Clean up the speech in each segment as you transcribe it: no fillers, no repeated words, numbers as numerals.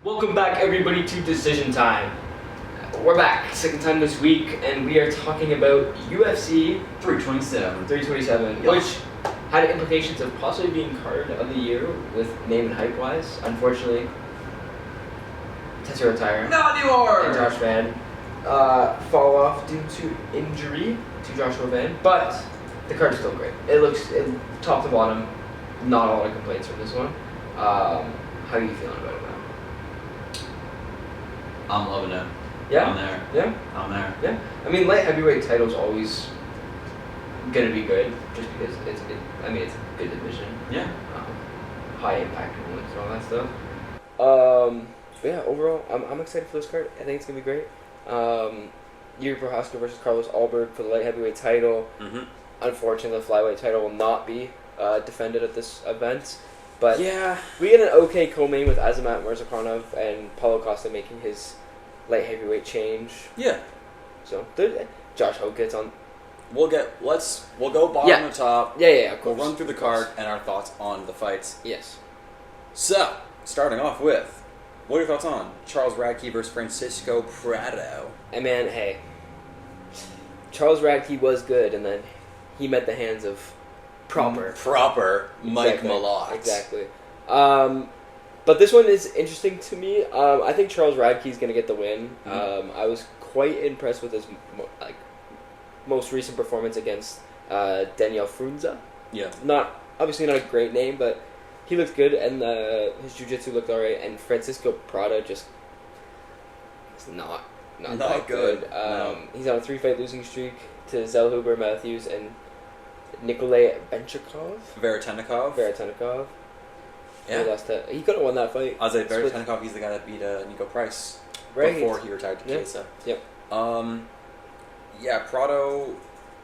Welcome back, everybody, to Decision Time. We're back, second time this week, and we are talking about UFC 327, Yeah. which had implications of possibly being card of the year with name and hype wise. Unfortunately, Tessa retired. Not anymore! And Josh Van fall off due to injury to Joshua Van, but the card is still great. It top to bottom, not a lot of complaints from this one. How are you feeling about it now? I'm loving it. Yeah? I'm there. Yeah? I'm there. Yeah. I mean, light heavyweight title's always gonna be good, just because it's a good division. Yeah. High impact moments and all that stuff. But yeah, overall, I'm excited for this card. I think it's gonna be great. Yuri Prochazka versus Carlos Alberg for the light heavyweight title. Mm-hmm. Unfortunately, the flyweight title will not be defended at this event. But yeah, we get an okay co-main with Azamat, Murzakanov, and Paulo Costa making his light heavyweight change. Yeah. So Josh Hokit's on. We'll go bottom to top. Yeah, of We'll course. run through the card and our thoughts on the fights. Yes. So, starting off with, what are your thoughts on Charles Radtke versus Francisco Prado? And man, hey, Charles Radtke was good, and then he met the hands of proper Mike Malott. Exactly. But this one is interesting to me. I think Charles Radtke's going to get the win. Mm-hmm. I was quite impressed with his most recent performance against Daniel Frunza. Yeah. Obviously not a great name, but he looked good, and his jiu-jitsu looked alright. And Francisco Prado just is not that good. No. He's on a 3-fight losing streak to Zellhuber, Matthews, and Nikolay Veretennikov. Yeah. He could have won that fight. I'll say Veretennikov, he's the guy that beat Nico Price Right. before he retired to Chiesa. Yep. Yeah, Prado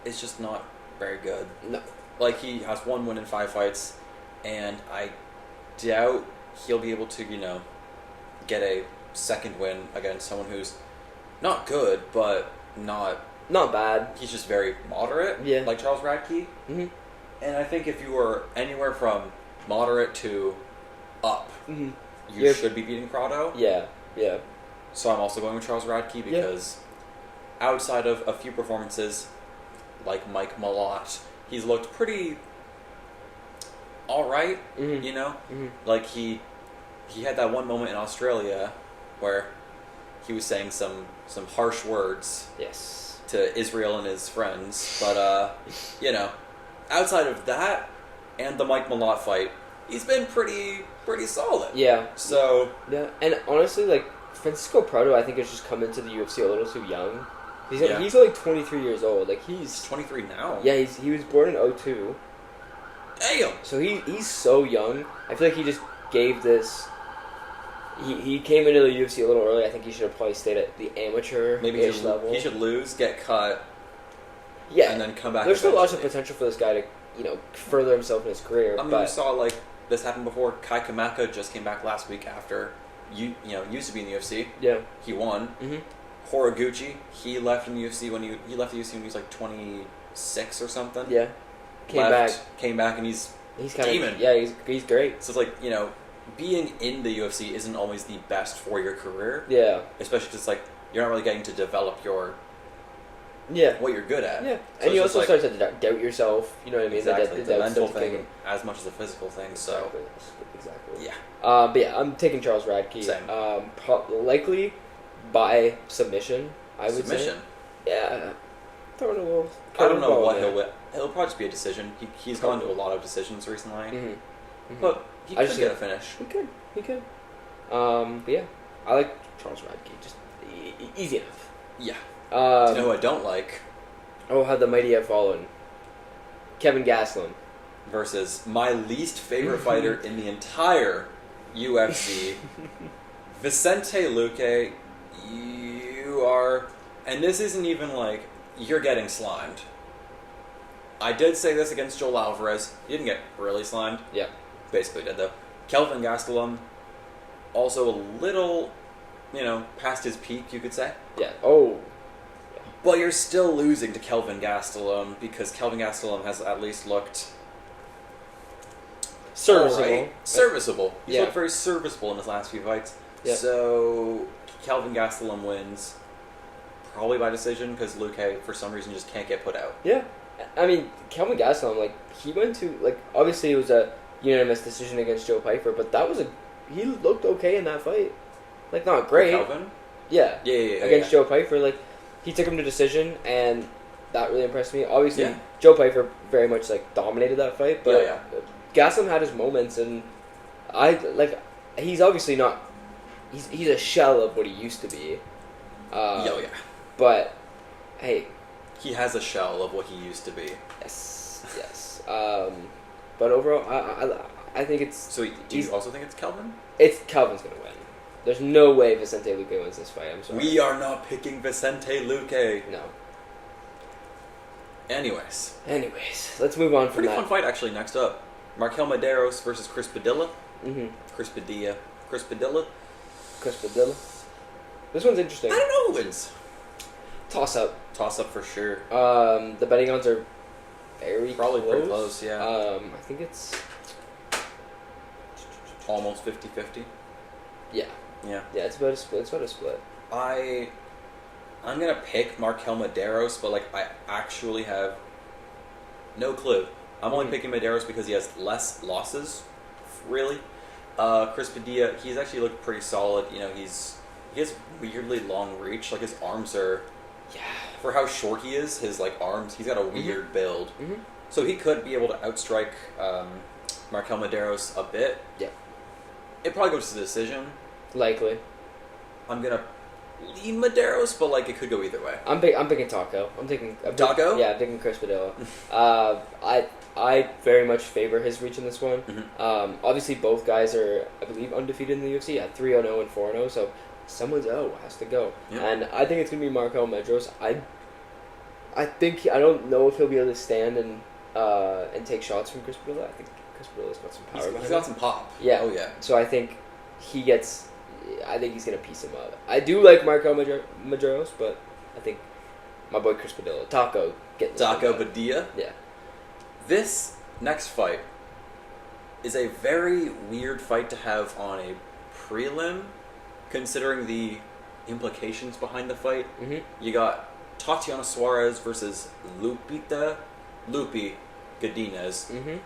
is just not very good. No. Like, he has 1 win in 5 fights, and I doubt he'll be able to, get a second win against someone who's not good, but not bad. He's just very moderate, like Charles Radtke. Mm-hmm. And I think if you were anywhere from moderate to up, Mm-hmm. you should be beating Prado. Yeah. So I'm also going with Charles Radtke because outside of a few performances, like Mike Malott, he's looked pretty alright, Mm-hmm. Mm-hmm. Like he had that one moment in Australia where he was saying some harsh words to Israel and his friends, but outside of that and the Mike Malott fight, he's been pretty solid. Yeah. So and honestly, like Francisco Prado, I think has just come into the UFC a little too young. He's only 23 years old. Like he's 23 now. Yeah, he was born in 2002. Damn. So he's so young. I feel like he just gave this. He came into the UFC a little early. I think he should have probably stayed at the amateur-ish level. He should lose, get cut, and then come back. There's still lots of potential for this guy to, further himself in his career. I mean, we saw this happen before. Kai Kamaka just came back last week after used to be in the UFC. Yeah, he won. Mm-hmm. Horiguchi, he left in the UFC when he left the UFC when he was like 26 or something. Yeah, came back, and he's kind demon. He's great. So it's like being in the UFC isn't always the best for your career. Yeah, especially because you're not really getting to develop what you're good at. Yeah, so and you also start to doubt yourself. You know what I mean? Exactly, the mental thing as much as the physical thing. Exactly. Yeah. But yeah, I'm taking Charles Radtke. Same. Likely by submission. I would say. Yeah. Throwing a little. I don't know what he'll win. It'll probably just be a decision. He's gone to a lot of decisions recently, but he could get a finish. He could. But yeah, I like Charles Radtke. Just easy enough. Yeah. Do you know who I don't like? Oh, how the mighty have fallen. Kevin Gastelum versus my least favorite fighter in the entire UFC, Vicente Luque. You are, and this isn't even you're getting slimed. I did say this against Joel Alvarez. He didn't get really slimed. Yeah. Basically did, though. Kelvin Gastelum, also a little, past his peak, you could say. Yeah. Oh. But you're still losing to Kelvin Gastelum because Kelvin Gastelum has at least looked serviceable. Serviceable. He's looked very serviceable in his last few fights. Yep. So Kelvin Gastelum wins, probably by decision, because Luque, for some reason, just can't get put out. Yeah. I mean, Kelvin Gastelum, like, he went to, like, obviously it was a unanimous decision against Joe Pyfer, but that was he looked okay in that fight. Like, not great. Kelvin? Yeah. Yeah. Against Joe Pyfer, like, he took him to decision, and that really impressed me. Obviously, Yeah. Joe Pyfer very much, like, dominated that fight, but Yeah. Gastelum had his moments, and he's obviously not, he's a shell of what he used to be. Yeah. But, hey. He has a shell of what he used to be. Yes. But overall, I think it's... So do you also think it's Kelvin? Kelvin's going to win. There's no way Vicente Luque wins this fight, I'm sorry. We are not picking Vicente Luque. No. Anyways, let's move on from pretty that. fun fight, actually, next up. MarQuel Mederos versus Chris Padilla. Mm-hmm. Chris Padilla. This one's interesting. I don't know who wins. Toss up for sure. The betting odds are Probably close. pretty close, yeah. I think it's Almost 50-50. Yeah, it's about a split. I'm gonna pick MarQuel Mederos, but like I actually have no clue. I'm only picking Mederos because he has less losses, really. Chris Padilla, he's actually looked pretty solid. You know, he has weirdly long reach. Like his arms are, for how short he is, his like arms, he's got a weird build. Mm-hmm. So he could be able to outstrike MarQuel Mederos a bit. Yeah. It probably goes to the decision. Likely. I'm gonna lean Mederos, but like it could go either way. I'm picking Taco. I'm picking Chris Padilla. I very much favor his reach in this one. Mm-hmm. Obviously, both guys are, I believe, undefeated in the UFC at 3-0 and 4-0, so someone's has to go. Yep. And I think it's going to be MarQuel Mederos. I don't know if he'll be able to stand and take shots from Chris Padilla. I think Chris Padilla's got some power behind him. He's got some pop. Yeah. Oh, yeah. So I think he's going to piece him up. I do like MarQuel Mederos, but I think my boy Chris Padilla, Taco Padilla? Yeah. This next fight is a very weird fight to have on a prelim, considering the implications behind the fight. Mm-hmm. You got Tatiana Suarez versus Loopy Godinez. Mm-hmm.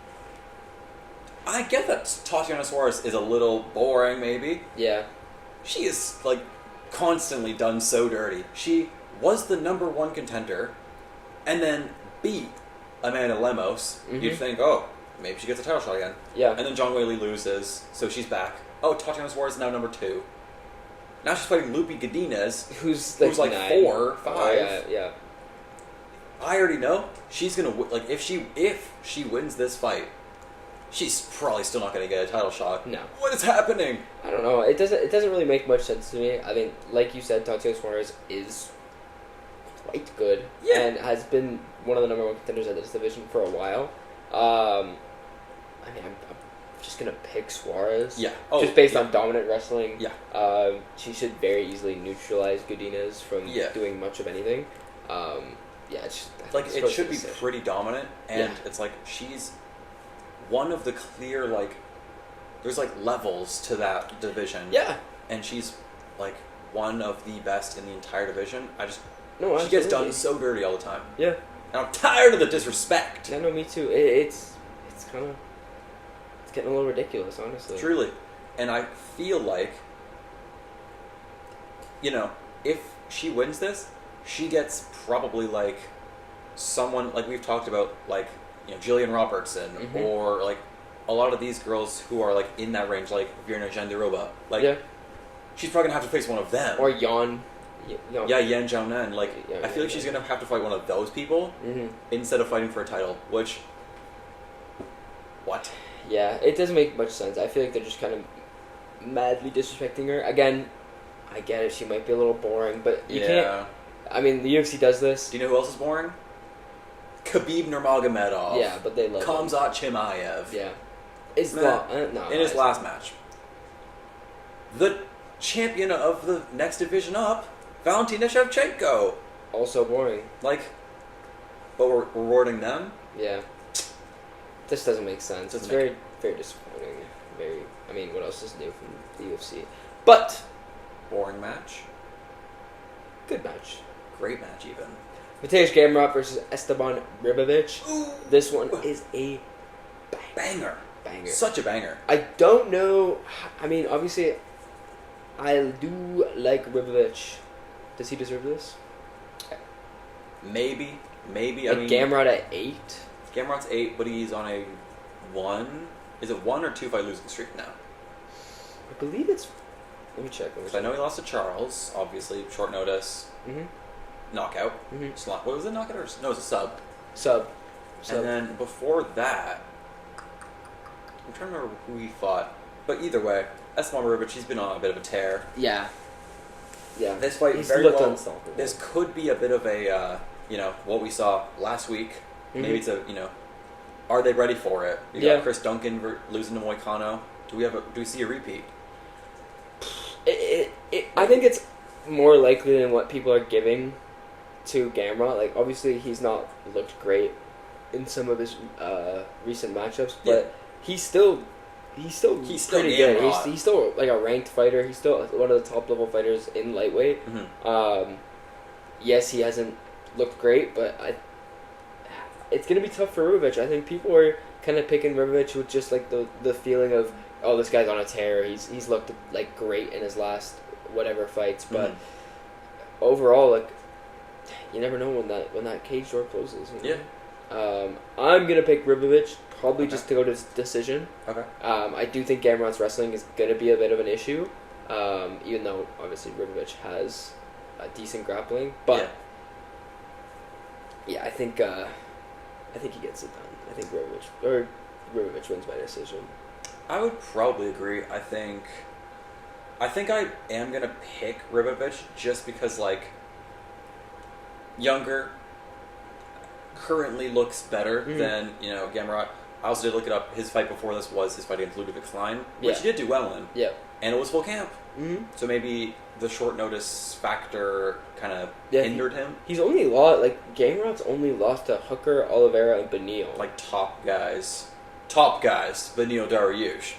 I get that Tatiana Suarez is a little boring, maybe. Yeah. She is, like, constantly done so dirty. She was the #1 contender, and then beat Amanda Lemos. Mm-hmm. You'd think, oh, maybe she gets a title shot again. Yeah. And then John Whaley loses, so she's back. Oh, Tatiana Suarez is now #2. Now she's fighting Loopy Godinez, who's like 4 or 5. Oh, yeah. I already know she's gonna like if she wins this fight, she's probably still not gonna get a title shot. No. What is happening? I don't know. It doesn't really make much sense to me. I mean, like you said, Tatiana Suarez is quite good and has been one of the #1 contenders at this division for a while. I mean, I'm just gonna pick Suarez. Yeah. Just based on dominant wrestling. Yeah. She should very easily neutralize Godinez from Yeah. doing much of anything. It should be pretty dominant, and it's like she's one of the clear there's like levels to that division. Yeah. And she's like one of the best in the entire division. She gets done so dirty all the time. Yeah. And I'm tired of the disrespect. Yeah, no, me too. It's getting a little ridiculous, honestly. Truly. And I feel like, if she wins this, she gets probably like someone like we've talked about, like Jillian Robertson, mm-hmm. or like a lot of these girls who are like in that range, like Virna Jandiroba. She's probably gonna have to face one of them. Or Yan Jiaonan. I feel like she's gonna have to fight one of those people mm-hmm. instead of fighting for a title. Which, what? Yeah, it doesn't make much sense. I feel like they're just kind of madly disrespecting her. Again, I get it. She might be a little boring, but you can't. I mean, the UFC does this. Do you know who else is boring? Khabib Nurmagomedov. Yeah, but they love Khamzat Chimaev. Yeah. In his last match. The champion of the next division up, Valentina Shevchenko. Also boring. But we're rewarding them? Yeah. This doesn't make sense. It's very, very disappointing. I mean, what else is new from the UFC? But boring match. Good match. Great match, even. Mateusz Gamrot versus Esteban Ribovics. This one is a Banger. Such a banger. I don't know. I mean, obviously, I do like Ribovics. Does he deserve this? Maybe. I mean, Gamrot at 8. Gamrot's 8, but he's on a 1. Is it 1 or 2 fight losing streak now? I believe it's. Let me check. I know he lost to Charles, obviously, short notice. Mm-hmm. Knockout. Mm-hmm. What was it, knockout or no? It was a sub. Sub. And then before that, I'm trying to remember who he fought. But either way, Esteban Ribovics, he's been on a bit of a tear. Yeah. This fight He's very looked well. unstoppable. This could be a bit of a, what we saw last week. Mm-hmm. Maybe it's a, are they ready for it? You Yeah. got Chris Duncan losing to Moicano. Do we see a repeat? I think it's more likely than what people are giving to Gamrot. Like, obviously, he's not looked great in some of his recent matchups, but he's still pretty good. He's still like a ranked fighter. He's still one of the top level fighters in lightweight. Mm-hmm. Yes, he hasn't looked great, but it's gonna be tough for Ribovics. I think people are kind of picking Ribovics with just like the feeling of, oh, this guy's on a tear. He's looked like great in his last whatever fights, but overall, like, you never know when that cage door closes. You know? Yeah. I'm gonna pick Ribovics probably just to go to decision. Okay. I do think Gamrot's wrestling is gonna be a bit of an issue, even though obviously Ribovics has a decent grappling, but yeah, I think he gets it done. I think Ribovics wins by decision. I would probably agree. I think I am gonna pick Ribovics just because, like, younger, currently looks better than Gamrot. I also did look it up. His fight before this was his fight against Ludovic Klein, which he did do well in. Yeah, and it was full camp. Mm-hmm. So maybe the short notice factor kind of hindered him. He's only lost, like, Gamrot's only lost to Hooker, Oliveira, and Benil. Like top guys, Benil Dariush.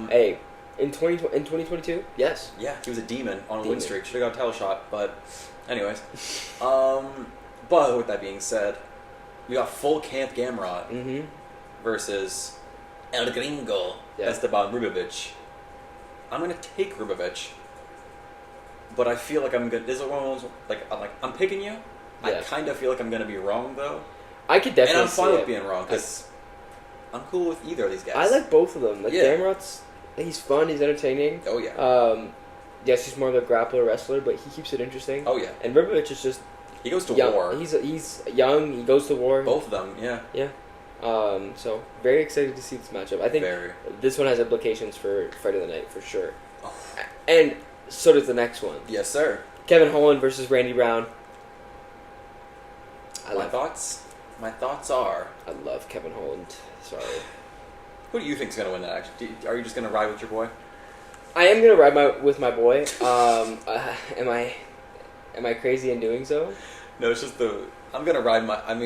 Hey, in 2022, yes. Yeah, he was a demon on a win streak. Should have got a title shot, but anyways. But with that being said, we got full camp Gamrot versus El Gringo Esteban Ribovics. I'm gonna take Ribovics, but I feel like I'm good. This is one of those, I'm picking you. I kind of feel like I'm gonna be wrong though. I could definitely. And I'm fine with being wrong because I'm cool with either of these guys. I like both of them. Like, Gamrot's, he's fun. He's entertaining. Oh yeah. Yes, he's more of a grappler wrestler, but he keeps it interesting. Oh yeah. And Ribovics is just. He goes to young. war. He's young. He goes to war. Both of them, yeah. Yeah. So very excited to see this matchup. I think this one has implications for Fight of the Night for sure. Oh. And so does the next one. Yes, sir. Kevin Holland versus Randy Brown. My thoughts are, I love Kevin Holland. Sorry. Who do you think's gonna win that? Actually, are you just gonna ride with your boy? I am gonna ride with my boy. Am I crazy in doing so? No, it's just I'm gonna ride I'm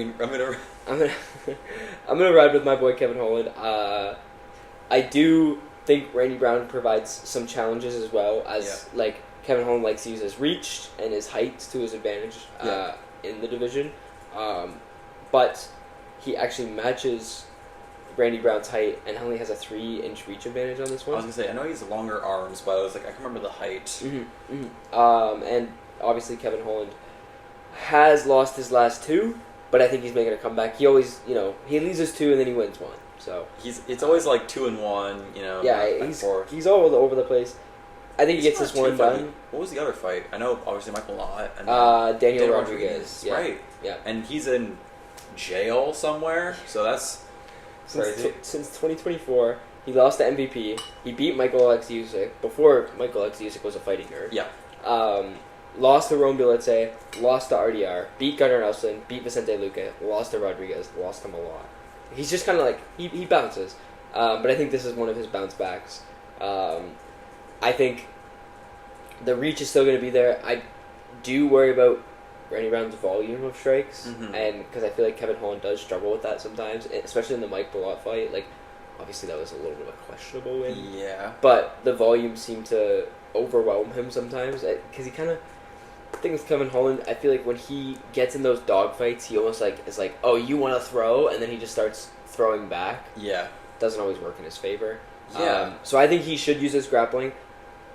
gonna ride with my boy Kevin Holland. I do think Randy Brown provides some challenges as well, as like Kevin Holland likes to use his reach and his height to his advantage in the division. But he actually matches Randy Brown's height and only has a 3-inch reach advantage on this one. I was gonna say, I know he's longer arms, but I was like, I can remember the height. And obviously Kevin Holland has lost his last 2, but I think he's making a comeback. He always, he loses 2 and then he wins 1. So it's always like 2 and 1, Yeah, he's all over the place. I think he gets this one done. What was the other fight? I know, obviously, Michael Lott. And Daniel Rodriguez. Yeah. Right. Yeah. And he's in jail somewhere, so that's crazy. Since 2024, he lost to MVP. He beat Michael Alexiusik before Michael Alexiusik was a fighting nerd. Yeah. Lost to Rome Biletse, lost to RDR, beat Gunnar Nelson, beat Vicente Luque, lost to Rodriguez, lost him a lot. He's just kind of like, he bounces. But I think this is one of his bounce backs. I think the reach is still going to be there. I do worry about Randy Brown's volume of strikes, and because I feel like Kevin Holland does struggle with that sometimes, especially in the Mike Bullock fight. Like, obviously that was a little bit of a questionable win. Yeah. But the volume seemed to overwhelm him sometimes because he kind of. The thing with Kevin Holland, I feel like when he gets in those dogfights, he almost like is like, oh, you want to throw, and then he just starts throwing back. Yeah. Doesn't always work in his favor. Yeah. So I think he should use his grappling.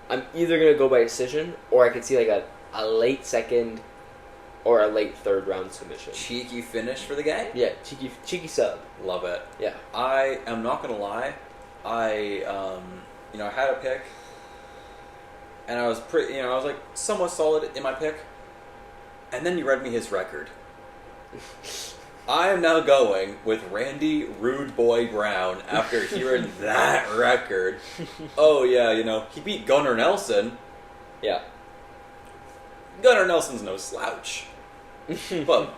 I'm either gonna go by decision, or I could see like a late second or a late third round submission. Cheeky finish for the guy? Yeah, cheeky sub. Love it. Yeah. I am not gonna lie. I had a pick, and I was I was like somewhat solid in my pick, and then you read me his record. I am now going with Randy Rude Boy Brown after hearing that record. Oh yeah, he beat Gunnar Nelson. Yeah. Gunnar Nelson's no slouch. But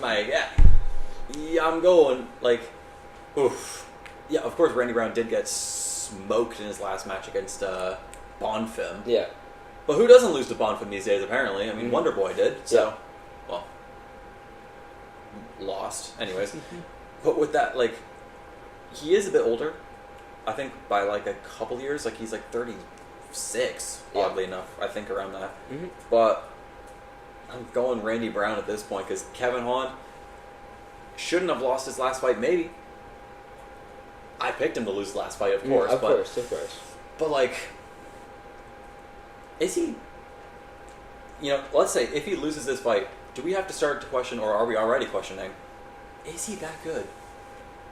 yeah, I'm going like, oof. Yeah, of course Randy Brown did get smoked in his last match against Bonfim. Yeah. But who doesn't lose to Bonfim these days, apparently? I mean, Wonder Boy did, so, well, lost. Anyways. But with that, like, he is a bit older. I think by, like, a couple years. Like, he's, like, 36, oddly enough. I think around that. Mm-hmm. But I'm going Randy Brown at this point, because Kevin Holland shouldn't have lost his last fight, maybe. I picked him to lose the last fight, of course. Of course. But, like, is he... let's say, if he loses this fight, do we have to start to question, or are we already questioning, is he that good?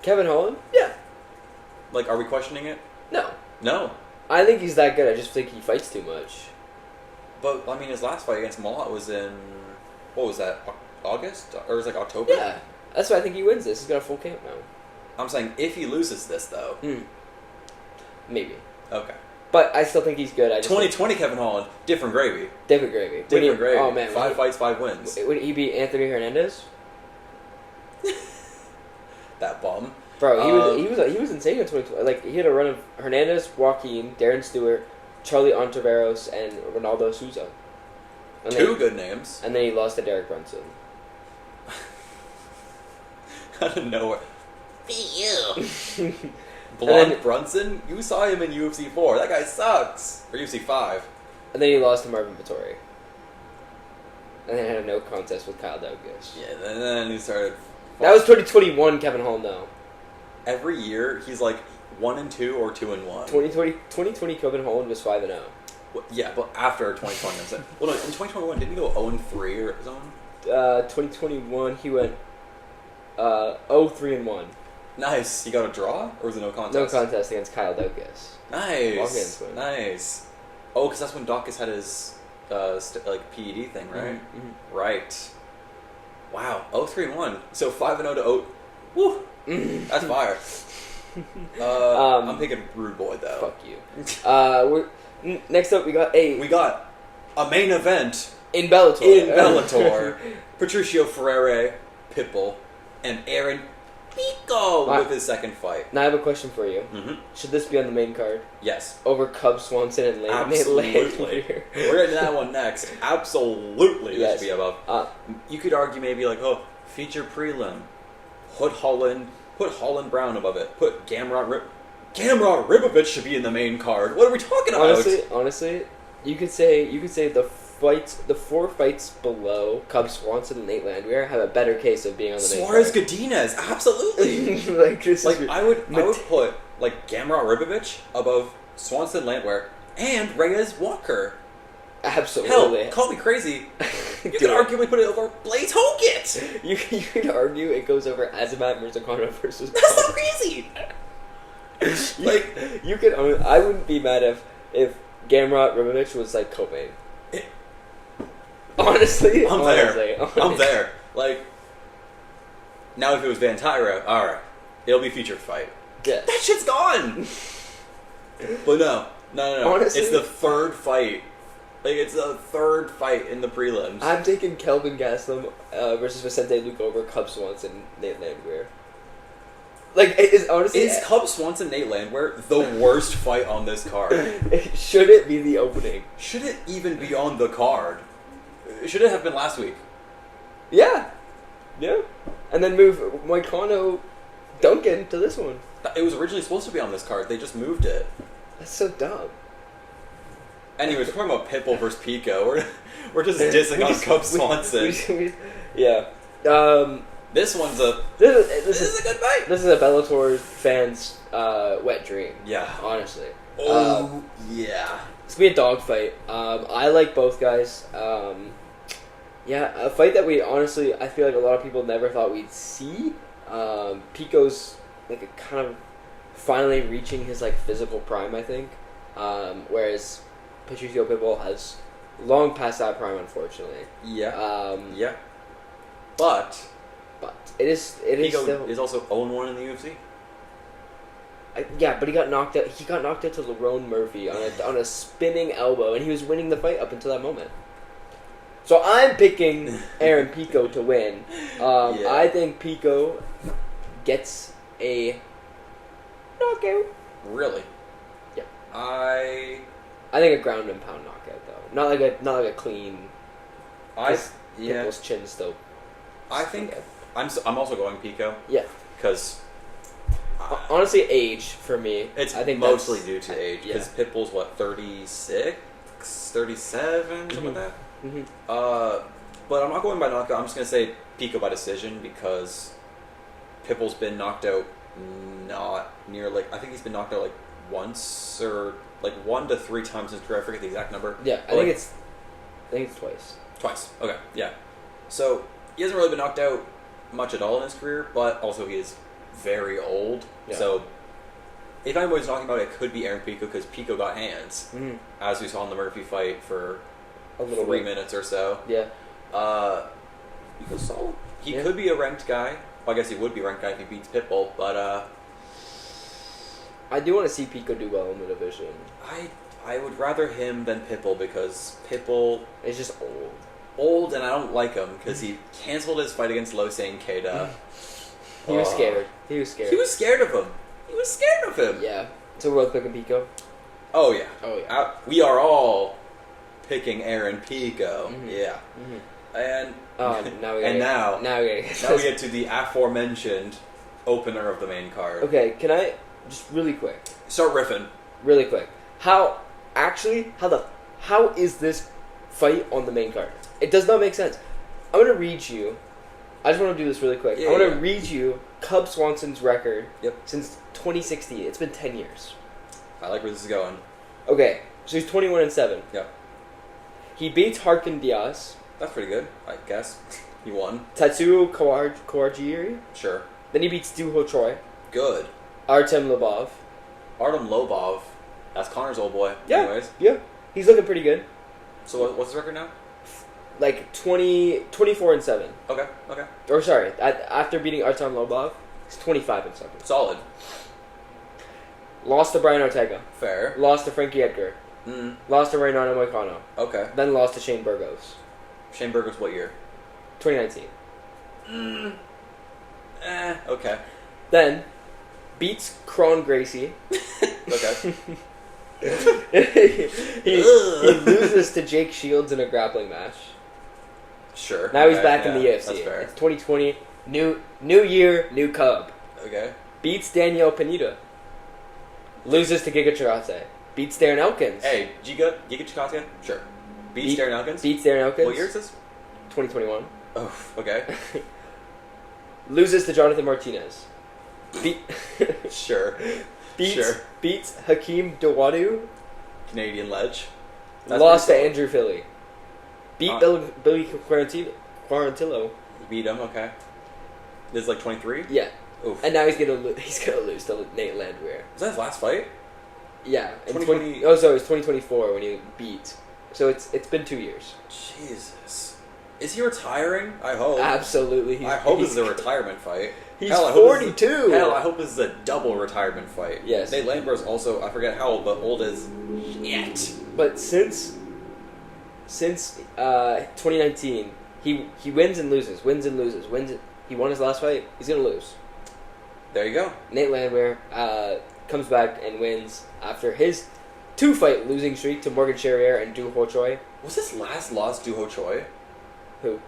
Kevin Holland? Yeah. Like, are we questioning it? No. No. I think he's that good. I just think he fights too much. But, I mean, his last fight against Malott was in... What was that? August? Or was it like October? Yeah. That's why I think he wins this. He's got a full camp now. I'm saying if he loses this, though. Maybe. Okay. But I still think he's good. 2020 Kevin Holland, different gravy. Different gravy. Different gravy. Oh, man. 5 fights, 5 wins. Would he beat Anthony Hernandez? That bum. Bro, he was insane in 2020. Like, he had a run of Hernandez, Joaquin, Darren Stewart, Charlie Ontiveros, and Ronaldo Souza. And Two good names. And then he lost to Derek Brunson. Out of nowhere. You. Blonde Brunson? You saw him in UFC 4. That guy sucks. Or UFC 5. And then he lost to Marvin Vittori. And then had a no contest with Kyle Douglas. Yeah, and then he started... That was 2021 Kevin Holland, though. Every year, he's like 1-2 or 2-1. 2020 Kevin Holland was 5-0. Well, yeah, but after 2020, I'm saying. Well, no, in 2021, didn't he go 0-3 or his own? 2021, he went 0-3-1. Nice. He got a draw? Or was it no contest? No contest against Kyle Douglas. Nice. Nice. Oh, because that's when Dawkins had his PED thing, right? Mm-hmm. Right. Wow. 0-3-1. So 5-0 to 0. Woo. That's fire. I'm picking Rude Boy, though. Fuck you. Next up, we got a main event in Bellator. Patricio Freire, Pitbull, and Aaron Pico with his second fight. Now I have a question for you. Mm-hmm. Should this be on the main card? Yes. Over Cub Swanson and Landwehr? Absolutely. We're getting to that one next. Absolutely, this should be above. You could argue maybe like, feature prelim. Put Holland Brown above it. Put Gamrot Ribovics should be in the main card. What are we talking about? Honestly, you could say the 4 fights below Cub Swanson and Nate Landwehr have a better case of being on the main Suarez card. Godinez, absolutely. I would put like Gamrot Ribovics above Swanson Landwehr and Reyes Walker. Absolutely. Hell, call me crazy. You could arguably put it over Blaydes Hokit. You could argue it goes over Azamat Murzakanov versus. That's not crazy. You could. I wouldn't be mad if Gamrot Ribovics was like Cobain. Honestly, I'm there. Like, now if it was Van Tyra, alright. It'll be featured fight. Yeah. That shit's gone! But no. Honestly, it's the third fight. Like, it's the third fight in the prelims. I'm taking Kelvin Gastelum versus Vicente Luque over Cub Swanson and Nate Landwehr. Like, is Cub Swanson Nate Landwehr the worst fight on this card? Should it be the opening? Should it even be on the card? Should it have been last week? Yeah. And then move Moicano Duncan to this one. It was originally supposed to be on this card. They just moved it. That's so dumb. Anyways, we're talking about Pitbull versus Pico. We're just dissing on Cub Swanson. Yeah. This one's a This is a good fight. This is a Bellator fan's wet dream. Yeah. Honestly. Yeah. It's gonna be a dogfight. I like both guys. Yeah, a fight that we honestly, I feel like a lot of people never thought we'd see. Pico's like a kind of finally reaching his like physical prime, I think. Whereas Patricio Pitbull has long past that prime, unfortunately. Yeah. Yeah. But it is Pico still is also 0-1 in the UFC. Yeah, but he got knocked out. He got knocked out to Lerone Murphy on a spinning elbow, and he was winning the fight up until that moment. So I'm picking Aaron Pico to win. I think Pico gets a knockout. Really? Yeah. I think a ground and pound knockout though, not like a clean. Pitbull's chin still. I think I'm also going Pico. Yeah. Because honestly, age for me. I think mostly due to age. Because Pitbull's what, 36, 37, something like that. Mm-hmm. But I'm not going by knockout. I'm just gonna say Pico by decision because Pitbull's been knocked out not near I think he's been knocked out like once or like 1 to 3 times in his career. I forget the exact number. Yeah, I think it's twice. Twice. Okay. Yeah. So he hasn't really been knocked out much at all in his career, but also he is very old. Yeah. So if anybody's talking about it, could be Aaron Pico because Pico got hands, as we saw in the Murphy fight for a little 3 minutes or so. Yeah. Pico's solid. He could be a ranked guy. Well, I guess he would be a ranked guy if he beats Pitbull, but I do want to see Pico do well in the division. I would rather him than Pitbull because Pitbull is just old. Old, and I don't like him because he canceled his fight against Losane Keita. He was scared. He was scared. He was scared of him. He was scared of him. Yeah. So we're both picking Pico? Oh, yeah. Oh, yeah. We are all picking Aaron Pico. Mm-hmm. Yeah. Mm-hmm. And now we get to the aforementioned opener of the main card. Okay, can I just really quick start riffing? Really quick. How is this fight on the main card? It does not make sense. I'm gonna read you. I just want to do this really quick. I want to read you Cub Swanson's record since 2016. It's been 10 years. I like where this is going. Okay, so he's 21-7. Yeah. He beats Harkin Diaz. That's pretty good, I guess. He won. Tatsuo Kawajiri. Sure. Then he beats Duho Choi. Good. Artem Lobov. Artem Lobov. That's Connor's old boy. Yeah. Anyways. Yeah. He's looking pretty good. So what's his record now? Like 24-7. Okay. Or sorry, after beating Artem Lobov, it's 25-7. Solid. Lost to Brian Ortega. Fair. Lost to Frankie Edgar. Lost to Reynano Moicano. Okay. Then lost to Shane Burgos. Shane Burgos what year? 2019. Okay. Then beats Kron Gracie. Okay. he loses to Jake Shields in a grappling match. Sure. Now he's back in the UFC. That's fair. It's 2020. New year, new Cub. Okay. Beats Danielle Pineda. Loses to Giga Chikadze. Beats Darren Elkins. Hey, Giga Chikadze? Sure. Beats Darren Elkins? Beats Darren Elkins. What year is this? 2021. Oh, okay. Loses to Jonathan Martinez. Sure. Beats Hakeem Dawadu. Canadian ledge. Lost to Andrew Philly. Beat Billy Quarantillo. Beat him, okay. This is like 23? Yeah. Oof. And now he's gonna lose to Nate Landwehr. Was that his last fight? Yeah. 2020. It was 2024 when he beat. So it's been 2 years. Jesus. Is he retiring? I hope. Absolutely. I hope this is a retirement fight. He's 42. I hope this is a double retirement fight. Yes. Nate Landwehr's also, I forget how old, but old as yet. But since 2019, he wins and loses. He won his last fight. He's gonna lose. There you go. Nate Landwehr comes back and wins after his 2-fight losing streak to Morgan Charrier and Du Ho Choi. Was his last loss Du Ho Choi? Who?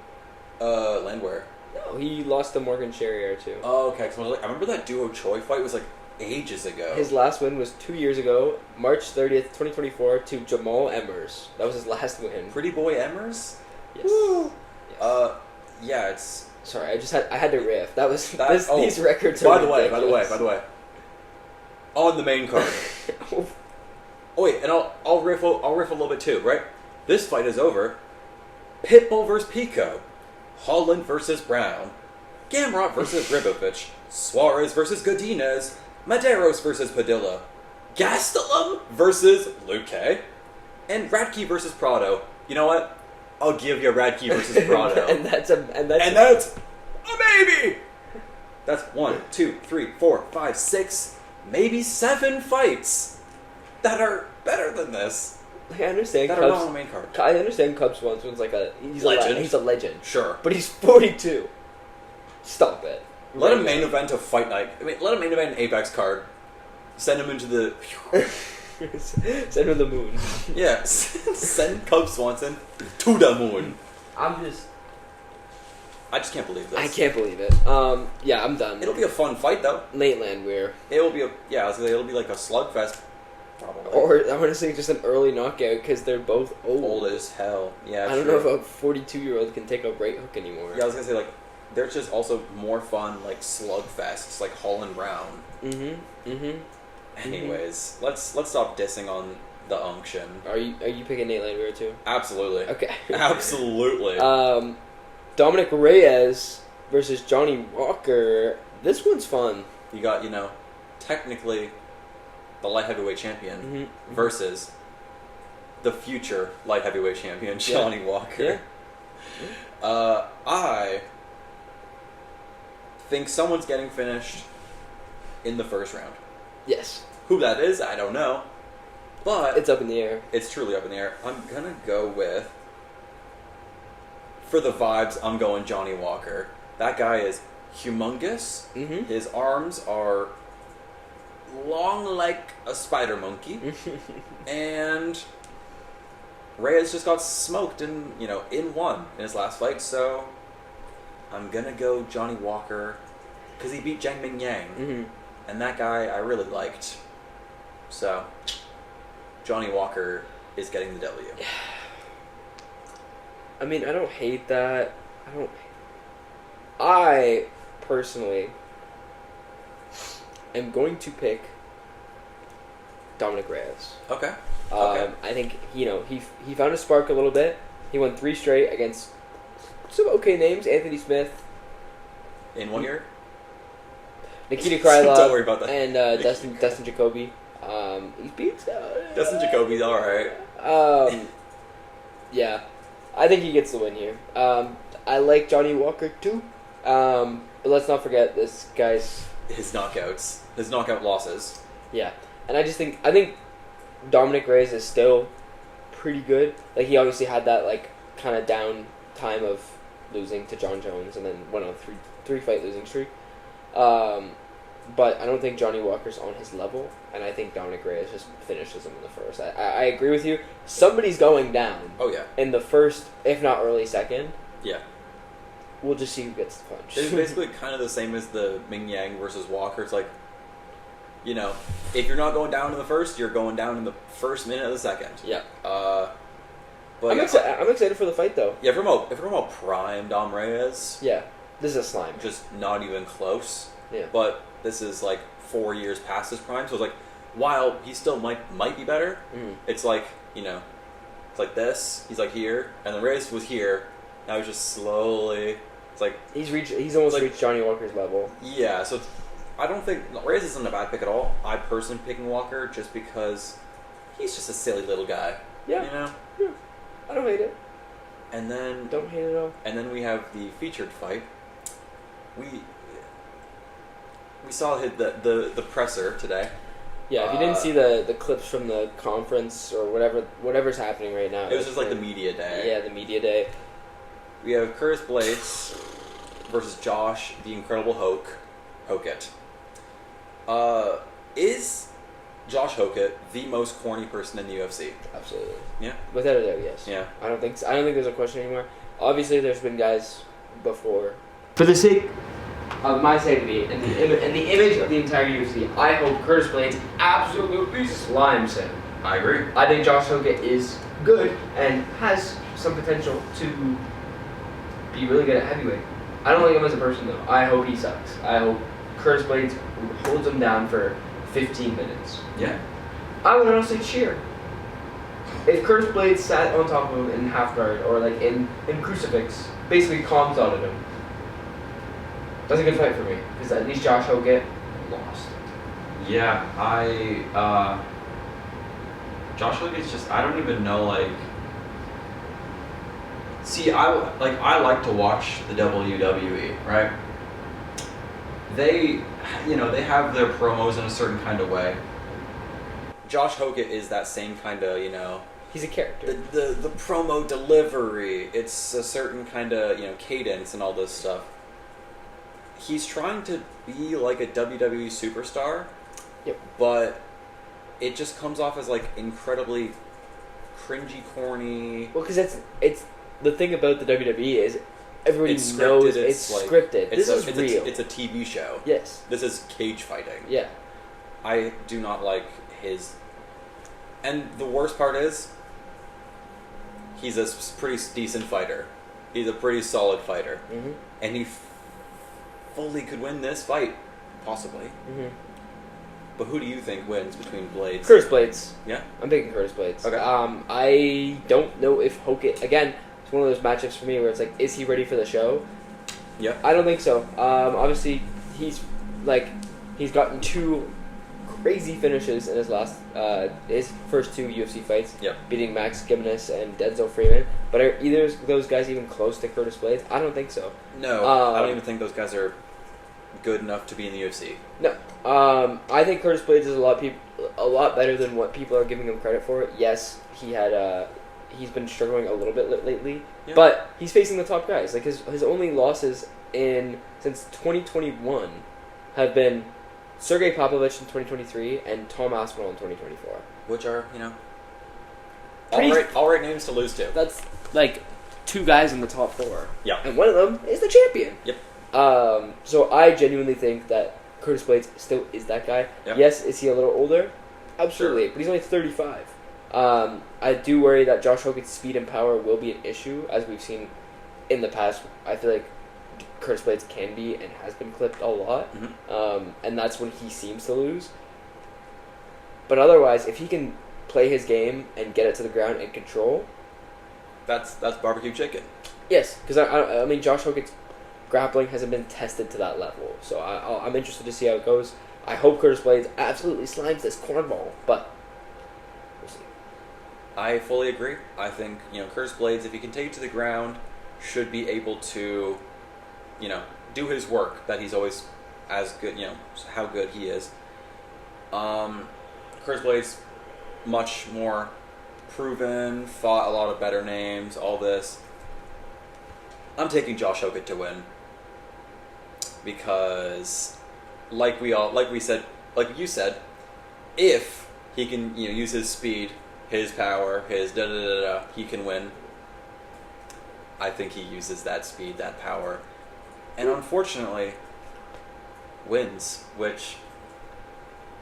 Landwehr. No, he lost to Morgan Charrier too. Oh, okay. Cause I remember that Du Ho Choi fight was like ages ago. His last win was 2 years ago, March 30th, 2024, to Jamal Emmers. That was his last win. Pretty boy Emmers? Yes. Woo! Yes. Yeah, it's... Sorry, I had to riff. That was oh, these records are by the way, ridiculous. on the main card. Oh wait, and I'll riff a little bit too, right? This fight is over. Pitbull versus Pico, Holland versus Brown, Gamrot versus Ribovics, Suarez versus Godinez, Mederos versus Padilla, Gastelum versus Luque, and Radtke versus Prado. You know what? I'll give you Radtke versus Prado. and that's a baby. That's 1, 2, 3, 4, 5, 6, maybe 7 fights that are better than this. Like, I understand That are not on the main card. I understand Cub Swanson's like he's Legend. He's a legend. Sure. But he's 42. Stop it. Let him main event a fight night. I mean, let him main event an Apex card. Send him into the... Send him to the moon. Yeah. Send Cub Swanson to the moon. I just can't believe this. I can't believe it. Yeah, I'm done. It'll be a fun fight, though. Late Landwehr. It'll be it'll be like a slugfest. Probably. Or, I want to say just an early knockout, because they're both old. Old as hell. Yeah, I don't true. know if a 42-year-old can take a right hook anymore. Yeah, I was gonna say, like, there's just also more fun, like, slugfests, like Holland Brown. Anyways, let's stop dissing on the unction. Are you picking Nate Landwehr too? Absolutely. Okay. Absolutely. Dominick Reyes versus Johnny Walker. This one's fun. You got, technically the light heavyweight champion versus the future light heavyweight champion, Johnny Walker. Yeah. I think someone's getting finished in the first round. Yes. Who that is, I don't know. But It's up in the air. it's truly up in the air. I'm gonna go with, for the vibes, I'm going Johnny Walker. That guy is humongous. His arms are long like a spider monkey. And Reyes just got smoked in his last fight, so I'm gonna go Johnny Walker because he beat Zhang Ming Yang. And that guy I really liked. So Johnny Walker is getting the W. I mean, I don't hate that. I personally am going to pick Dominick Reyes. Okay. I think he found a spark a little bit. He won 3 straight against some okay names: Anthony Smith In 1 year? Nikita Krylov, Don't worry about that. and Dustin Jacoby. He's beat Dustin Jacoby's alright. Yeah, I think he gets the win here. I like Johnny Walker too, but let's not forget this guy's His knockout losses. Yeah, and I think Dominick Reyes is still pretty good. Like, he obviously had that like kind of down time of losing to John Jones, and then went on three fight losing streak. But I don't think Johnny Walker's on his level, and I think Dominick Reyes just finishes him in the first. I agree with you. Somebody's going down. Oh yeah. In the first, if not early second. Yeah. We'll just see who gets the punch. It's basically kind of the same as the Ming Yang versus Walker. It's like, if you're not going down in the first, you're going down in the first minute of the second. Yeah. But I'm excited for the fight though. Yeah, if we're talking about prime Dom Reyes. Yeah. This is a slime. Just not even close. Yeah. But this is like 4 years past his prime, so it's like, while he still might be better, it's like, it's like this. He's like here, and the Reyes was here. Now he's just slowly. It's like he's almost reached Johnny Walker's level. Yeah, so I don't think Reyes isn't a bad pick at all. I personally picking Walker just because he's just a silly little guy. Yeah. Yeah. I don't hate it. And then don't hate it at all. And then we have the featured fight. We saw the presser today. Yeah, if you didn't see the clips from the conference or whatever's happening right now. It was just like the media day. Yeah, the media day. We have Curtis Blaydes versus Josh, the Incredible Hokit. Is Josh Hokit the most corny person in the UFC? Absolutely. Yeah. Without a doubt, yes. Yeah. I don't think there's a question anymore. Obviously, there's been guys before. For the sake of my safety and the image of the entire UFC, I hope Curtis Blaydes absolutely slimes him. I agree. I think Josh Hokit is good and has some potential to be really good at heavyweight. I don't like him as a person though. I hope he sucks. I hope Curtis Blaydes holds him down for 15 minutes. Yeah. I would honestly cheer. If Curtis Blaydes sat on top of him in half guard or like in crucifix, basically calms out at him, that's a good fight for me. Because at least Josh Hokit lost. Yeah, Josh Hokit's just, I don't even know, like... See, I like to watch the WWE, right? They, they have their promos in a certain kind of way. Josh Hokit is that same kind of, He's a character. The promo delivery, it's a certain kind of, cadence and all this stuff. He's trying to be like a WWE superstar, Yep. but it just comes off as like incredibly cringy, corny. Well, because it's the thing about the WWE is everybody It's scripted, knows it's it's like- scripted. It's This is real. It's a TV show. Yes. This is cage fighting. Yeah. I do not like his... And the worst part is, he's a pretty decent fighter. He's a pretty solid fighter. Mm-hmm. And he fully could win this fight, possibly. Mm-hmm. But who do you think wins between Blaydes? Curtis Blaydes. Yeah? I'm picking Curtis Blaydes. Okay. I don't know if Hokit... Again, it's one of those matchups for me where it's like, is he ready for the show? Yep. I don't think so. Obviously, he's gotten 2 crazy finishes in his first 2 UFC fights. Yep. Beating Max Gimenez and Denzel Freeman. But are either of those guys even close to Curtis Blaydes? I don't think so. No, I don't even think those guys are good enough to be in the UFC. No. I think Curtis Blaydes is a lot better than what people are giving him credit for. Yes, he's been struggling a little bit lately, Yeah. but he's facing the top guys. Like his only losses since 2021 have been Sergey Popovich in 2023 and Tom Aspinall in 2024. Which are, Pretty- all right names to lose to. That's like 2 guys in the top 4. Yeah. And one of them is the champion. Yep. So I genuinely think that Curtis Blaydes still is that guy. Yep. Yes, is he a little older? Absolutely, Sure. but he's only 35. I do worry that Josh Hokit's speed and power will be an issue, as we've seen in the past. I feel like Curtis Blaydes can be and has been clipped a lot, and that's when he seems to lose. But otherwise, if he can play his game and get it to the ground and control, That's barbecue chicken. yes, because I mean Josh Hokit's grappling hasn't been tested to that level, so I'm interested to see how it goes. I hope Curtis Blaydes absolutely slimes this cornball, but we'll see. I fully agree. I think, Curtis Blaydes, if he can take it to the ground, should be able to, do his work, that he's always as good, how good he is. Curtis Blaydes, much more proven, fought a lot of better names, all this. I'm taking Josh Hokit to win. Because, like you said, if he can, use his speed, his power, his he can win. I think he uses that speed, that power, and unfortunately, wins, which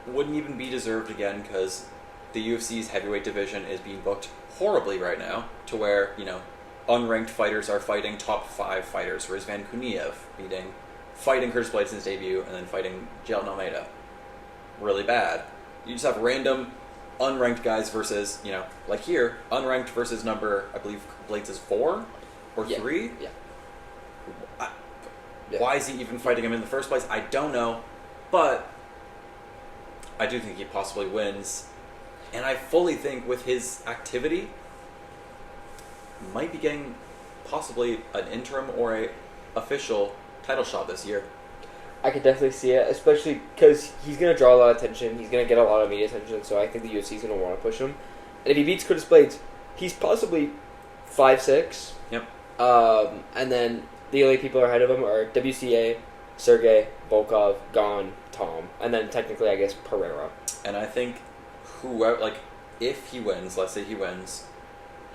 wouldn't even be deserved again, because the UFC's heavyweight division is being booked horribly right now, to where, unranked fighters are fighting top 5 fighters, whereas Van Kuniev fighting Curtis Blaydes in his debut, and then fighting Jailton Almeida. Really bad. You just have random unranked guys versus, like here, unranked versus number, I believe Blaydes is 4 or 3? Yeah. Why is he even fighting him in the first place? I don't know. But I do think he possibly wins. And I fully think with his activity, might be getting possibly an interim or a official title shot this year. I could definitely see it, especially because he's going to draw a lot of attention. He's going to get a lot of media attention, so I think the UFC is going to want to push him. And if he beats Curtis Blaydes, he's possibly 5'6". Yep. And then the only people ahead of him are WCA, Sergey, Volkov, Gon, Tom, and then technically, I guess, Pereira. And I think whoever, if he wins, let's say he wins,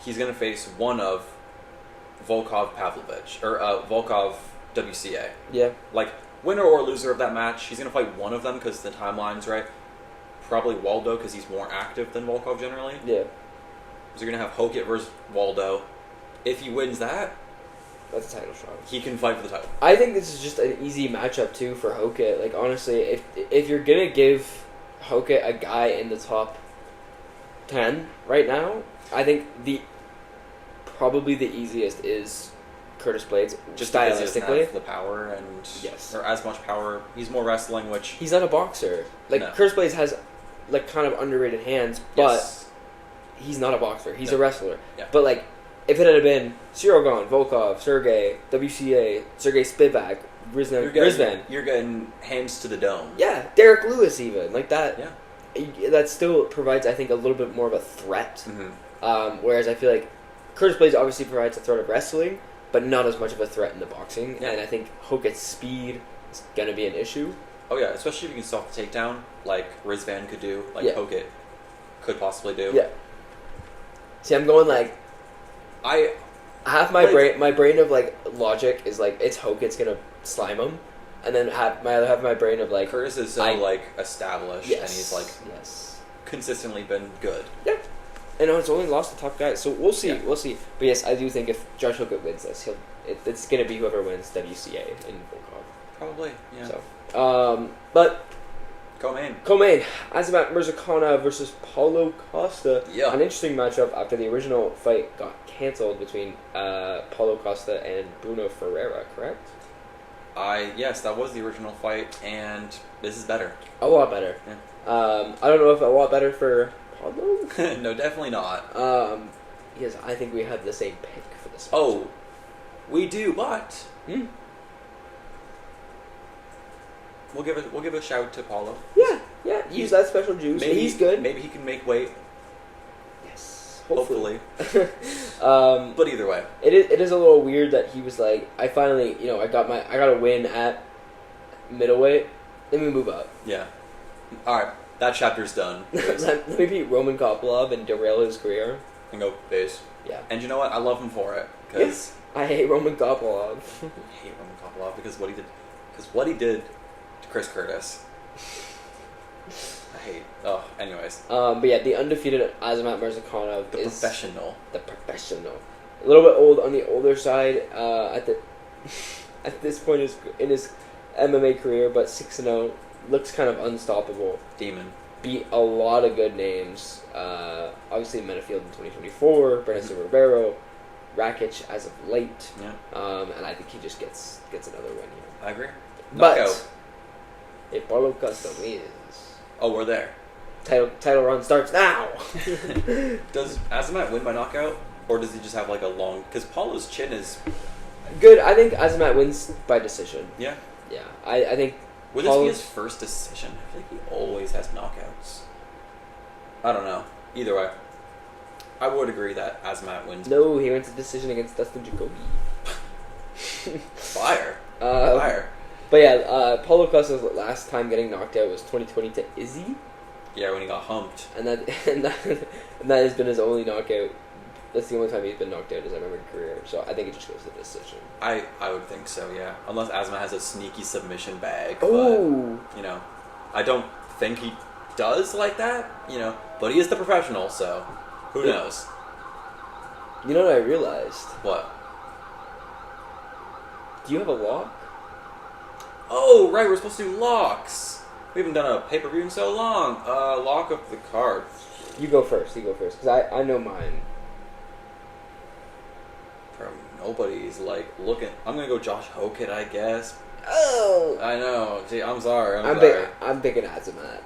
he's going to face one of Volkov Pavlovich, or Volkov WCA. Yeah. winner or loser of that match, he's going to fight one of them because the timeline's right. Probably Waldo because he's more active than Volkov generally. Yeah. So you're going to have Hokit versus Waldo. If he wins that, That's a title shot. he can fight for the title. I think this is just an easy matchup too for Hokit. Like honestly, if you're gonna give Hokit a guy in the top 10 right now, I think probably the easiest is Curtis Blaydes. Just because he doesn't stylistically, have the power and Yes. or as much power. He's more wrestling, which he's not a boxer. Like No. Curtis Blaydes has like kind of underrated hands, but yes. he's not a boxer. He's No. a wrestler. Yeah. But like, if it had been Sirogan, Volkov, Sergey, WCA, Sergey Spivak, Rizvan, You're getting hands to the dome. yeah, Derek Lewis even like that. Yeah. That still provides, I think, a little bit more of a threat. Mm-hmm. Whereas I feel like Curtis Blaydes obviously provides a threat of wrestling, but not as much of a threat in the boxing. Yeah. And I think Hokit's speed is gonna be an issue. Oh yeah, especially if you can stop the takedown, like Rizvan could do, like Yeah. Hokit could possibly do. Yeah. See, I'm going like. I Half my brain of like logic is like it's Hokit's gonna slime him, and then half my brain of like Curtis is so like established, yes, and he's like consistently been good. Yeah, and it's only lost the top guys, so we'll see, Yeah. we'll see. But yes, I do think if Josh Hokit wins this, it's gonna be whoever wins WCA in Volkov. Probably, yeah. So, but Co-main. co-main Azamat Murzakanov versus Paulo Costa. Yeah. An interesting matchup after the original fight got cancelled between Paulo Costa and Bruno Ferreira, correct? Yes, that was the original fight, and this is better. A lot better. Yeah. I don't know if a lot better for Paulo. No, definitely not. Because I think we have the same pick for this. Oh, we do, but we'll give a shout to Paulo. Yeah. Use that special juice. Maybe he's good. Maybe he can make weight. Yes, Hopefully. Um, But either way, it is a little weird that he was like, I finally, I got a win at middleweight. Let me move up. yeah. All right, that chapter's done. Let me beat Roman Kopylov and derail his career. And go base. Yeah. And you know what? I love him for it because I hate Roman Kopylov. I hate Roman Kopylov because what he did to Chris Curtis. I hate. Oh, anyways. But yeah, the undefeated Azamat Murzakanov The is professional. The professional. A little bit old on the older side at this point in his MMA career, but 6-0, looks kind of unstoppable. Demon. Beat a lot of good names. Obviously, Metafield in 2024, Bernardo Ribeiro, Rakic as of late. Yeah. And I think he just gets another win here. I agree. But Knockout. if Paulo Costa wins, Oh, we're there. title run starts now. Does Azamat win by knockout? Or does he just have like a long... Because Paulo's chin is... Good. I think Azamat wins by decision. Yeah. Yeah. I think... Would this be Paulo's- his first decision? I feel like he always has knockouts. I don't know. Either way. I would agree that Azamat wins. No, he went to decision against Dustin Jacoby. Fire. Uh, Fire. But yeah, Paulo Costa's last time getting knocked out was 2020 to Izzy, Yeah, when he got humped. and that has been his only knockout. That's the only time he's been knocked out as I remember in career. So I think it just goes to decision. I would think so, yeah. Unless Azamat has a sneaky submission bag. Oh, But, I don't think he does like that, But he is the professional, so who Yeah. knows? you know what I realized? What? Do you have a lock? Oh, right, we're supposed to do locks. We haven't done a pay-per-view in so long. Lock of the card. You go first, because I know mine. Bro, nobody's, looking... I'm gonna go Josh Hokit, I guess. Oh! I know. Gee, I'm sorry. I'm picking Azamat.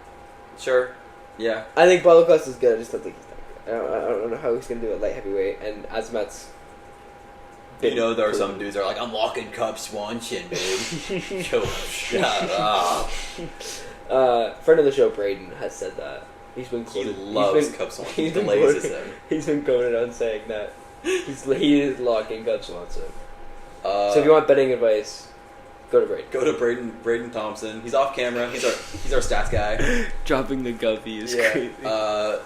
Sure. Yeah. I think Paulo Costa's good, I just don't think he's that good. I don't know how he's going to do it light heavyweight, and Azamat's... There are some dudes that are like, I'm locking Cup Swanson, dude. Yo, shut up. Friend of the show, Braden, has said that. He's been He quoted. loves Cup Swanson. He been blazes quoted- him. He's been quoted on saying that. He is locking Cup Swanson. So So if you want betting advice, go to Braden. go to Braden Thompson. He's off camera. He's our stats guy. Dropping the guppy is crazy. Yeah.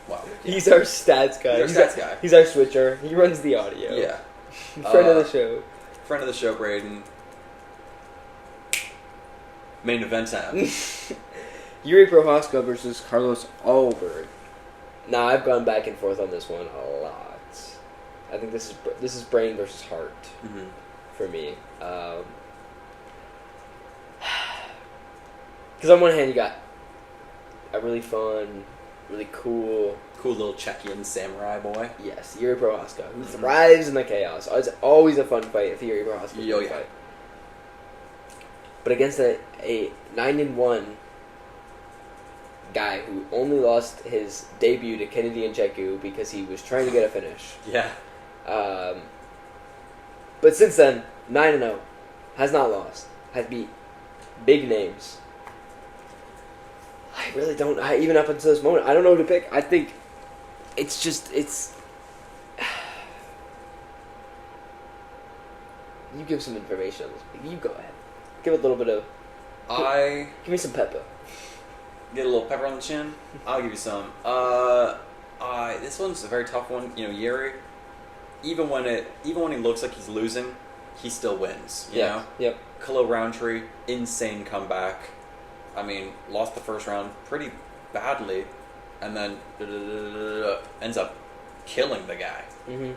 Wow. Yeah. He's our stats guy. He's our stats guy. He's our switcher. He runs the audio. Yeah. Friend of the show. Friend of the show, Braden. Main event time. Yuri Prohaska versus Carlos Ulberg. Now, I've gone back and forth on this one a lot. I think this is brain versus heart for me. Because on one hand, you got a really fun, really cool little Czechian samurai boy. Yes, Yuri Prohaska, who thrives in the chaos. It's always a fun fight if Yuri Prohaska can fight. But against a 9-1 guy who only lost his debut to Kennedy Nzechukwu because he was trying to get a finish. Yeah. But since then, 9-0, has not lost, has beat big names. I really don't. Even up until this moment, I don't know who to pick. I think it's. You give some information on this. You go ahead. Give it a little bit of. Give me some pepper. Get a little pepper on the chin. I'll give you some. This one's a very tough one. You know, Yuri. Even when he looks like he's losing, he still wins. You know. Yep. Khalil Roundtree, insane comeback. I mean, lost the first round pretty badly, and then ends up killing the guy. Mm-hmm.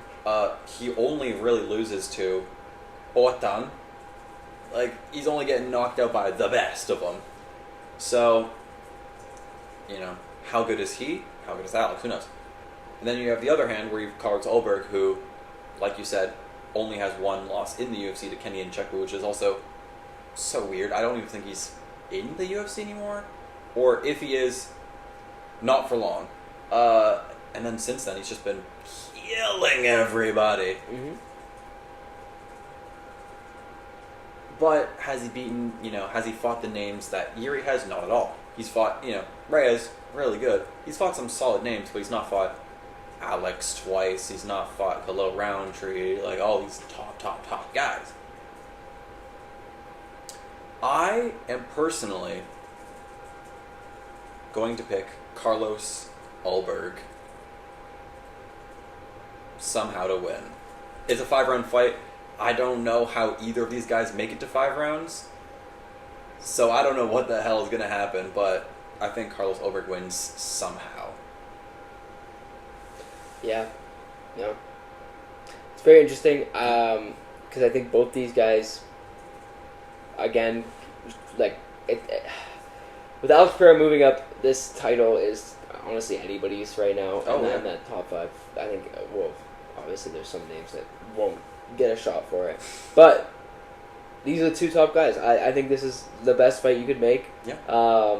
He only really loses to Otan. Like, he's only getting knocked out by the best of them. So, you know, how good is he? How good is Alex? Who knows? And then you have the other hand where you have Carlos Ulberg, who, like you said, only has one loss in the UFC to Kennedy Nzechukwu, which is also so weird. I don't even think he's in the UFC anymore, or if he is, not for long. And then since then, he's just been killing everybody. Mm-hmm. But has he beaten, has he fought the names that Yuri has? Not at all. He's fought, Reyes, really good. He's fought some solid names, but he's not fought Alex twice. He's not fought Khalil Roundtree, like all these top guys. I am personally going to pick Carlos Ulberg somehow to win. It's a 5-round fight. I don't know how either of these guys make it to 5 rounds, so I don't know what the hell is going to happen, but I think Carlos Ulberg wins somehow. Yeah. It's very interesting, because I think both these guys, again, like, with Alex Pereira moving up, this title is honestly anybody's right now. And that top 5, I think, obviously there's some names that won't get a shot for it. But these are the 2 top guys. I think this is the best fight you could make. Yeah.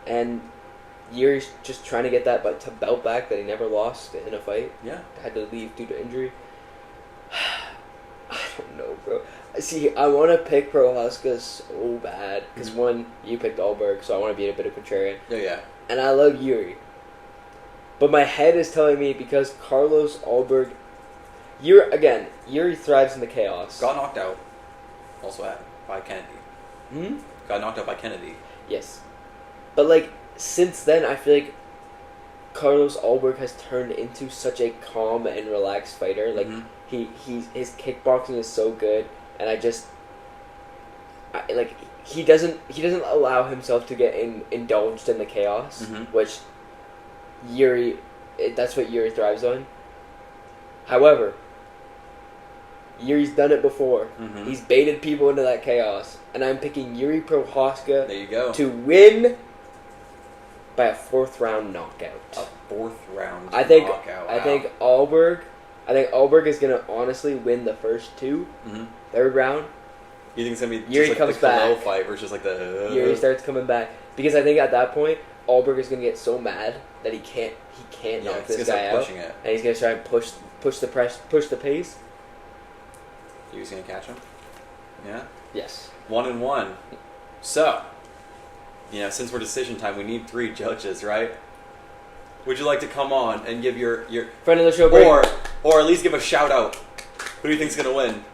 And Yuri's just trying to get that belt back that he never lost in a fight. Yeah. Had to leave due to injury. I don't know, bro. See, I want to pick Prohaska so bad. Because, one, you picked Ulberg, so I want to be a bit of contrarian. Yeah. And I love Yuri. But my head is telling me because Carlos Ulberg... Yuri thrives in the chaos. Got knocked out. Also by Kennedy. Got knocked out by Kennedy. Yes. But, since then, I feel like Carlos Ulberg has turned into such a calm and relaxed fighter. His kickboxing is so good, and he doesn't allow himself to get indulged in the chaos, which that's what Yuri thrives on. However, Yuri's done it before. He's baited people into that chaos, and I'm picking Yuri Prohaska there you go. to win by a 4th round knockout. A 4th round knockout. Wow. I think Ulberg is gonna honestly win the first 2. 3rd round. You think it's gonna be Yuri just comes like the Khalil back. fight versus like the Yuri starts coming back because I think at that point Ulberg is gonna get so mad that he can't knock this guy out, and he's gonna try and push the pace. Yuri's gonna catch him. Yeah. Yes. 1-1. So, since we're decision time, we need 3 judges, right? Would you like to come on and give your friend of the show, or at least give a shout out? Who do you think's gonna win?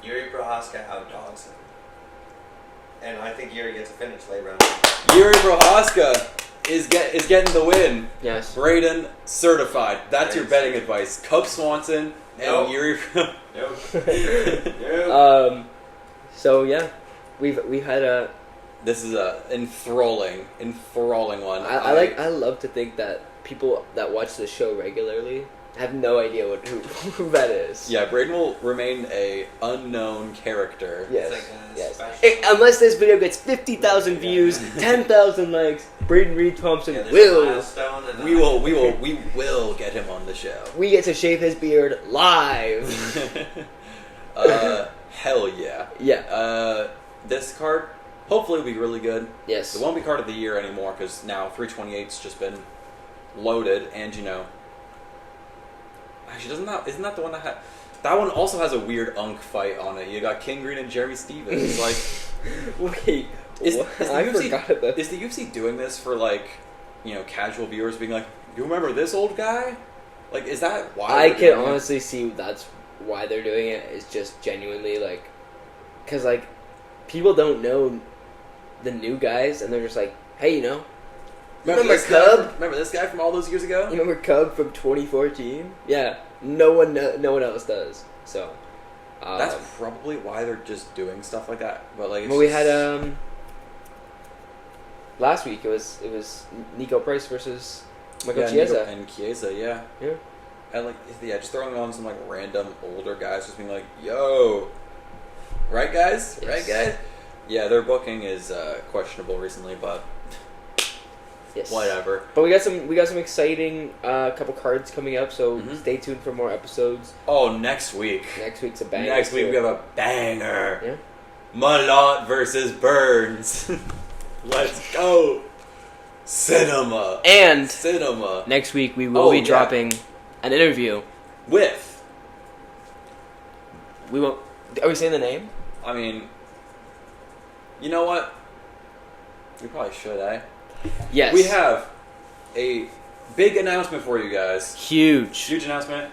Yuri Prohaska outdogs him. And I think Yuri gets a finish late round. Yuri Prohaska is getting the win. Yes. Braden certified. That's your betting advice. Cub Swanson and Nope. Yuri. Nope. So yeah, we've had a. This is a enthralling one. I love to think that people that watch the show regularly have no idea who that is. Yeah, Braden will remain a unknown character. Yes. It's like a Yes. special- Unless this video gets 50,000 views, 10,000 likes, Braden Reed Thompson Yeah, there's a will. milestone and We will get him on the show. We get to shave his beard live. Hell yeah. Yeah. This card hopefully will be really good. Yes. It won't be card of the year anymore because now 328's just been loaded, and actually isn't that the one that one also has a weird unk fight on it. You got King Green and Jeremy Stevens. Like, Wait. is the I UFC, forgot about is the UFC doing this for like, casual viewers being like, you remember this old guy? Like, is that why? I they're can doing it? honestly see that's why they're doing it. It's just genuinely like, because like, people don't know the new guys, and they're just like, hey, remember this Cub? guy? Remember this guy from all those years ago? You remember Cub from 2014? Yeah, no one else does. So That's probably why they're just doing stuff like that. But like, well, we had last week. It was Nico Price versus Michael Chiesa. and Chiesa, yeah. And like, just throwing on some like random older guys, just being like, "Yo, right guys, Yes. right guys." Yeah, their booking is questionable recently, but Yes. whatever. But we got some exciting couple cards coming up, so Mhm. stay tuned for more episodes. Oh, next week. Next week's a banger. Next week too. we have a banger. Yeah. Malott versus Burns. Let's go. Cinema. And Cinema. next week we will be yeah. dropping an interview. With. We won't. Are we saying the name? I mean, you know what? We probably should, eh? Yes. We have a big announcement for you guys. huge. Huge announcement.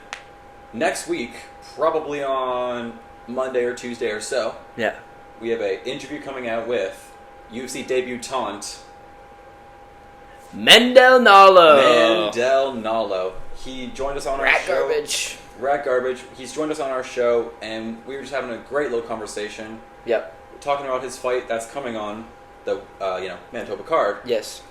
Next week, probably on Monday or Tuesday or so, Yeah. we have an interview coming out with UFC debutante Mendel Nalo. Mandel Nalo. He joined us on our Rat show. garbage. Rat Garbage. He's joined us on our show, and we were just having a great little conversation, Yep. talking about his fight that's coming on the Manitoba card. Yes.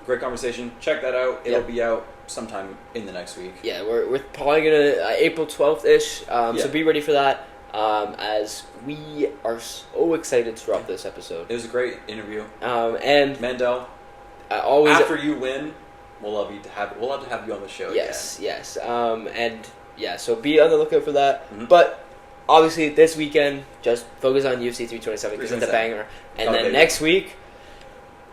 Great conversation. Check that out. It'll Yep. be out sometime in the next week. Yeah, we're probably gonna April 12th ish. Yeah. So be ready for that. As we are so excited to drop this episode. It was a great interview. And Mandel, always after you win, we'll love to have you on the show. yes. And yeah, so be on the lookout for that. Mhm. But obviously, this weekend, just focus on UFC 327 because it's a 327. banger. And Oh, then baby. next week,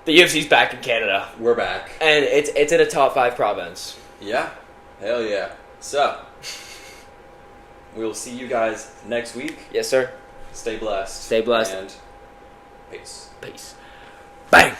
the UFC's back in Canada, Again. We're back. and it's in a top 5 province. Yeah. Hell yeah. So, we'll see you guys next week. Yes, sir. Stay blessed. Stay blessed. And peace. Peace. Bang.